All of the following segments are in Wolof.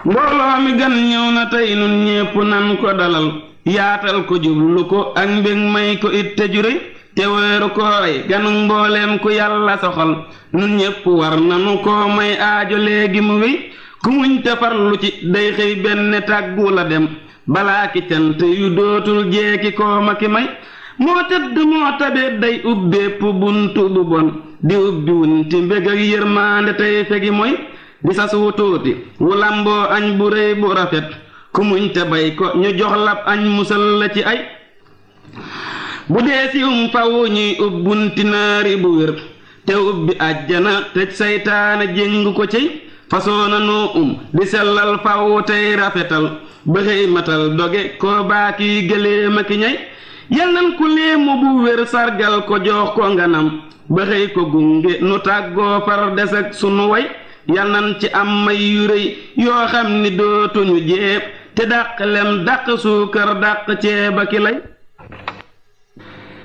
mbooloo mi gan ñëw na tey nun ñépp nan ko dalal yaatal ko jublu ko ak mbég may ko it te juré te weeru koorey ganu mbooleem ku yàlla soxal nun ñépp war nanu ko may aajo léegi mu wéy ku muñ te farlu ci day xëy benn tàggu la dem balaa ki cant yu dootul jeeki kooma ki may moo tëdd moo tabe day ubbeepp buntu bu bon di ubbi wunti mbég ak yërmaande tey fegi moy di sas wu tuuti wu lamboo añ bu rëy bu rafet ku muñ te bay ko ñu jox lab añ musal la ci ay bu dee siwum fawu ñuy ubbunti naari bu wér te ubbi àjjana tëj saytaane jéngu ko cey fasoona noo di sellal fawu tey rafetal ba xëy matal doge koo baaki gëléema ki ñay yal nan ku léemu bu wér sargal ko jox ko nganam ba xëy ko gunge nu tàggoo far des ak sunu way yal nan ci am may yu rëy yoo xam ni dootuñu jeeb te dàq lem dàq suukar dàq ceeba ki lay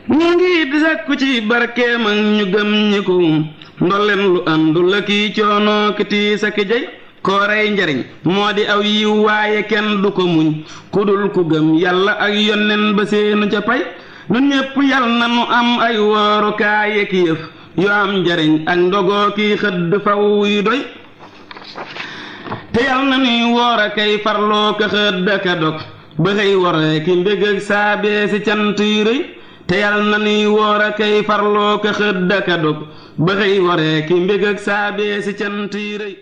ñu ngi di sakku ci barkeem ak ñu gëm ñi ko ndolleen lu àndu la kii coonoo ki tiis ak jey koorey njariñ moo di aw yiw waaye kenn du ko muñ ku dul ku gëm yàlla ak yonnen ba seenu ca pay nun ñépp yal na nu am ay woorukaay ki yëf yu am njariñ ak ndogoo ki xëdd faw yu doy te yal na nuy woor a kay farloo ka xëdd ka dog ba xëy waree ki mbég ak saabee si cant yu rëy te yal na nuy woor a kay farloo ka xëdd ka dog ba xëy waree ki mbég ak saabee si cant yu rëy